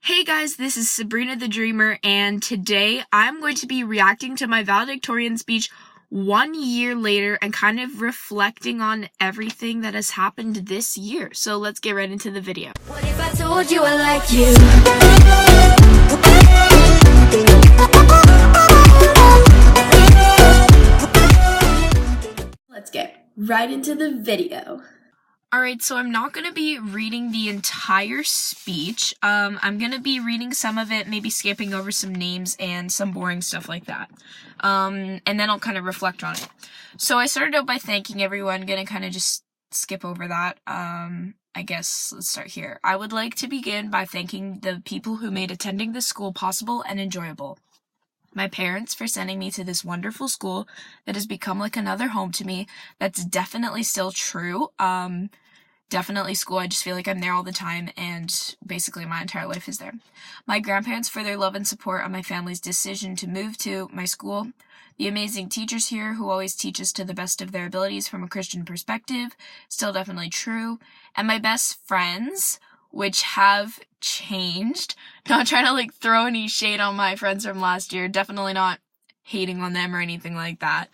Hey guys, this is Sabrina the Dreamer, and today I'm going to be reacting to my valedictorian speech 1 year later and kind of reflecting on everything that has happened this year. So let's get right into the video. What if I told you I like you? Let's get right into the video. Alright, so I'm not going to be reading the entire speech. I'm going to be reading some of it, maybe skipping over some names and some boring stuff like that. And then I'll kind of reflect on it. So I started out by thanking everyone, going to kind of just skip over that. I guess let's start here. I would like to begin by thanking the people who made attending this school possible and enjoyable. My parents for sending me to this wonderful school that has become like another home to me. That's definitely still true. Definitely school. I just feel like I'm there all the time, and basically my entire life is there. My grandparents for their love and support on my family's decision to move to my school. The amazing teachers here who always teach us to the best of their abilities from a Christian perspective. Still definitely true. And my best friends, which have changed. Not trying to throw any shade on my friends from last year. Definitely not hating on them or anything like that.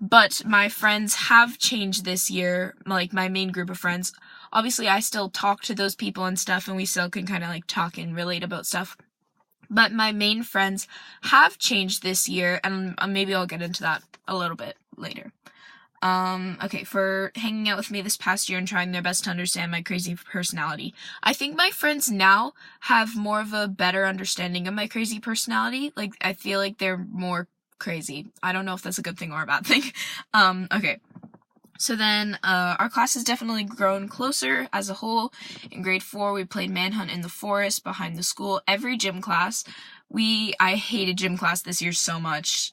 But my friends have changed this year, like my main group of friends. Obviously, I still talk to those people and stuff, and we still can kind of talk and relate about stuff. But my main friends have changed this year, and maybe I'll get into that a little bit later. Okay, for hanging out with me this past year and trying their best to understand my crazy personality. I think my friends now have more of a better understanding of my crazy personality. I feel like they're more crazy. I don't know if that's a good thing or a bad thing. Okay. So then, our class has definitely grown closer as a whole. In grade 4, we played manhunt in the forest behind the school. Every gym class. I hated gym class this year so much.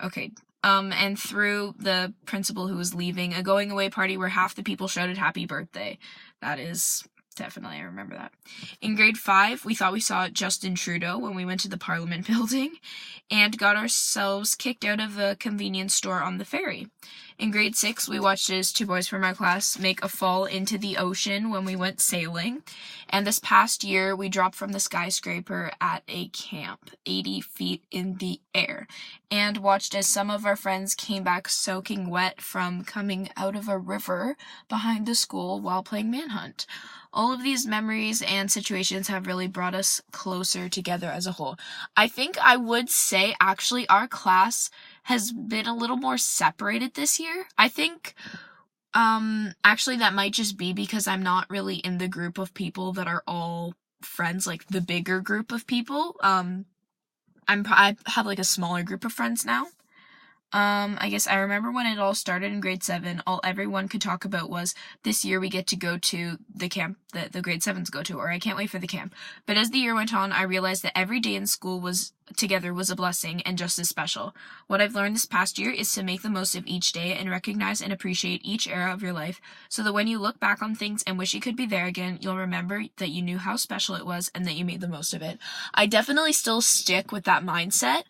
Okay. And through the principal who was leaving, a going away party where half the people shouted happy birthday. That is definitely, I remember that. In grade 5, we thought we saw Justin Trudeau when we went to the Parliament building and got ourselves kicked out of a convenience store on the ferry. In grade 6, we watched as 2 boys from our class make a fall into the ocean when we went sailing. And this past year, we dropped from the skyscraper at a camp, 80 feet in the air, and watched as some of our friends came back soaking wet from coming out of a river behind the school while playing manhunt. All of these memories and situations have really brought us closer together as a whole. I think I would say, actually, our class has been a little more separated this year. I think, actually, that might just be because I'm not really in the group of people that are all friends, like the bigger group of people. I have a smaller group of friends now. I guess I remember when it all started in grade 7, all everyone could talk about was, this year we get to go to the camp that the grade 7s go to, or I can't wait for the camp. But as the year went on, I realized that every day in school was a blessing and just as special. What I've learned this past year is to make the most of each day and recognize and appreciate each era of your life, so that when you look back on things and wish you could be there again, you'll remember that you knew how special it was and that you made the most of it. I definitely still stick with that mindset.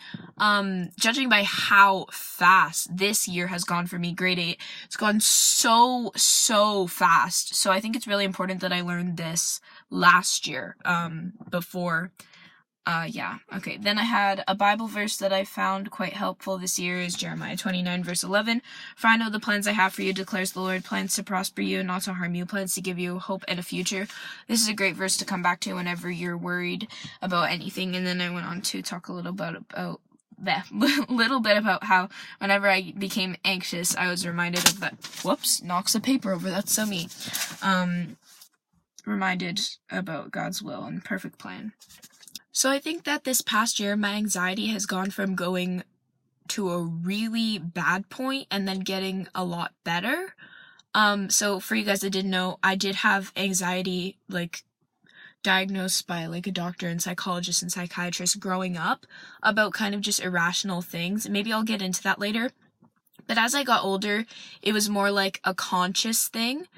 Judging by how fast this year has gone for me, grade 8, it's gone so fast. So I think it's really important that I learned this last year, before. Yeah, okay. Then I had a Bible verse that I found quite helpful this year is Jeremiah 29, verse 11. For I know the plans I have for you, declares the Lord, plans to prosper you and not to harm you, plans to give you hope and a future. This is a great verse to come back to whenever you're worried about anything. And then I went on to talk a little bit about how whenever I became anxious, I was reminded of that. Whoops, knocks a paper over. That's so me. Reminded about God's will and perfect plan. So I think that this past year, my anxiety has gone from going to a really bad point and then getting a lot better. So for you guys that didn't know, I did have anxiety, diagnosed by a doctor and psychologist and psychiatrist growing up about kind of just irrational things. Maybe I'll get into that later. But as I got older, it was more like a conscious thing.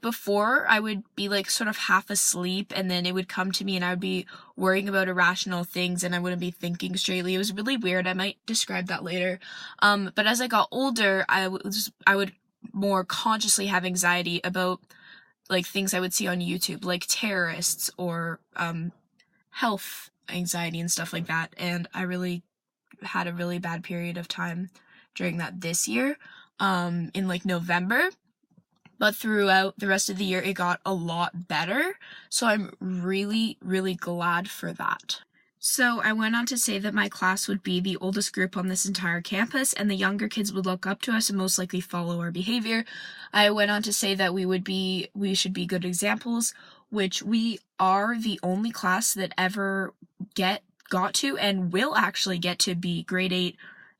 Before, I would be sort of half asleep and then it would come to me and I would be worrying about irrational things and I wouldn't be thinking straightly. It was really weird. I might describe that later. But as I got older, I would more consciously have anxiety about like things I would see on YouTube, like terrorists or health anxiety and stuff like that. And I really had a really bad period of time during that this year, in like November. But throughout the rest of the year, it got a lot better. So I'm really, really glad for that. So I went on to say that my class would be the oldest group on this entire campus, and the younger kids would look up to us and most likely follow our behavior. I went on to say that we should be good examples, which we are the only class that ever got to and will actually get to be grade 8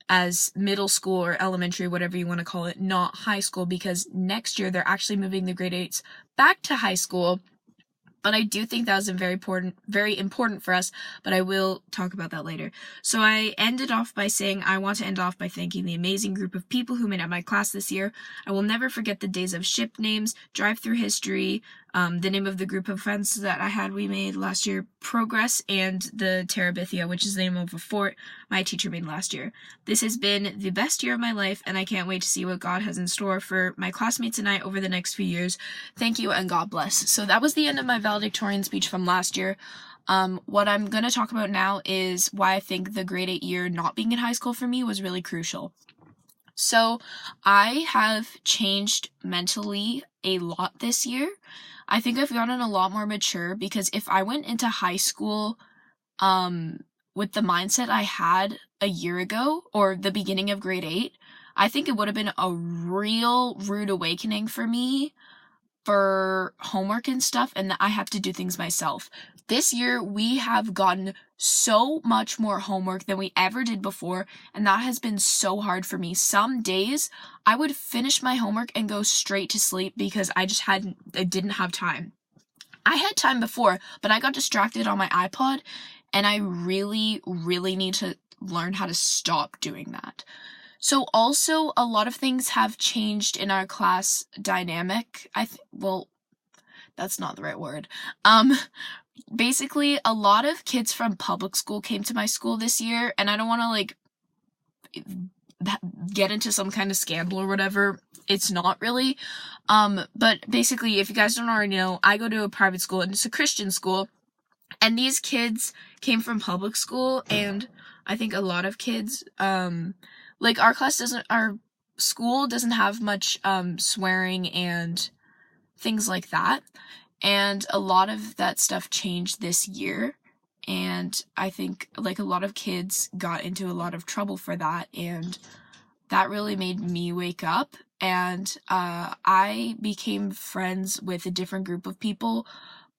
as middle school or elementary, whatever you want to call it, not high school, because next year they're actually moving the grade 8s back to high school. But I do think that was very important for us, but I will talk about that later. So I ended off by saying I want to end off by thanking the amazing group of people who made up my class this year. I will never forget the days of ship names, drive-through history, the name of the group of friends that we made last year, Progress, and the Terabithia, which is the name of a fort my teacher made last year. This has been the best year of my life, and I can't wait to see what God has in store for my classmates and I over the next few years. Thank you, and God bless. So that was the end of my valedictorian speech from last year. What I'm going to talk about now is why I think the grade 8 year not being in high school for me was really crucial. So I have changed mentally a lot this year. I think I've gotten a lot more mature, because if I went into high school with the mindset I had a year ago or the beginning of grade 8, I think it would have been a real rude awakening for me for homework and stuff, and that I have to do things myself. This year, we have gotten so much more homework than we ever did before, and that has been so hard for me. Some days, I would finish my homework and go straight to sleep because I didn't have time. I had time before, but I got distracted on my iPod, and I really, really need to learn how to stop doing that. So also, a lot of things have changed in our class dynamic. Well, that's not the right word. Basically, a lot of kids from public school came to my school this year, and I don't want to, get into some kind of scandal or whatever. It's not really. But basically, if you guys don't already know, I go to a private school, and it's a Christian school, and these kids came from public school, and I think a lot of kids, our school doesn't have much swearing and things like that, and a lot of that stuff changed this year, and I think a lot of kids got into a lot of trouble for that, and that really made me wake up, and I became friends with a different group of people,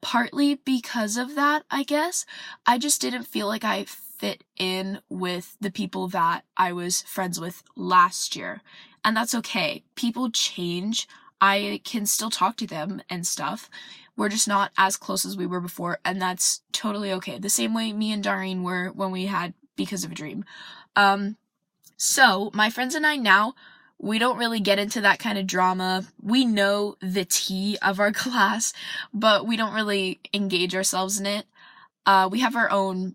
partly because of that, I guess. I just didn't feel like I fit in with the people that I was friends with last year. And that's okay. People change. I can still talk to them and stuff. We're just not as close as we were before, and that's totally okay. The same way me and Doreen were when we had Because of a Dream. So my friends and I now, we don't really get into that kind of drama. We know the tea of our class, but we don't really engage ourselves in it. We have our own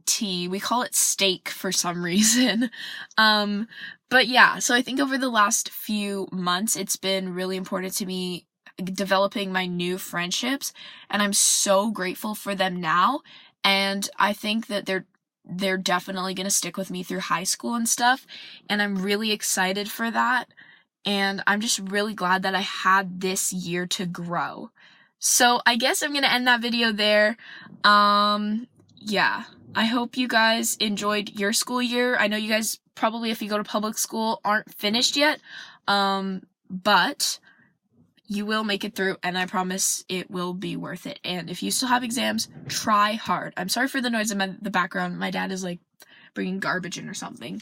tea. We call it steak for some reason. But yeah, so I think over the last few months, it's been really important to me developing my new friendships, and I'm so grateful for them now. And I think that they're definitely going to stick with me through high school and stuff, and I'm really excited for that, and I'm just really glad that I had this year to grow. So I guess I'm going to end that video there. Yeah, I hope you guys enjoyed your school year. I know you guys probably, if you go to public school, aren't finished yet, but you will make it through, and I promise it will be worth it. And if you still have exams, try hard. I'm sorry for the noise in the background. My dad is bringing garbage in or something.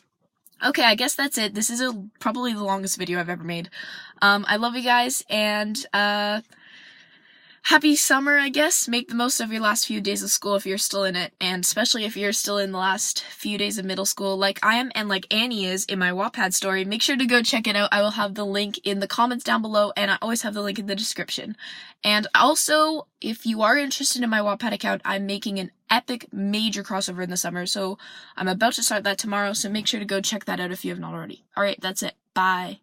Okay, I guess that's it. This is probably the longest video I've ever made. I love you guys, and happy summer, I guess. Make the most of your last few days of school if you're still in it, and especially if you're still in the last few days of middle school like I am and like Annie is in my Wattpad story. Make sure to go check it out. I will have the link in the comments down below, and I always have the link in the description. And also, if you are interested in my Wattpad account, I'm making an epic major crossover in the summer, so I'm about to start that tomorrow, so make sure to go check that out if you have not already. Alright, that's it. Bye.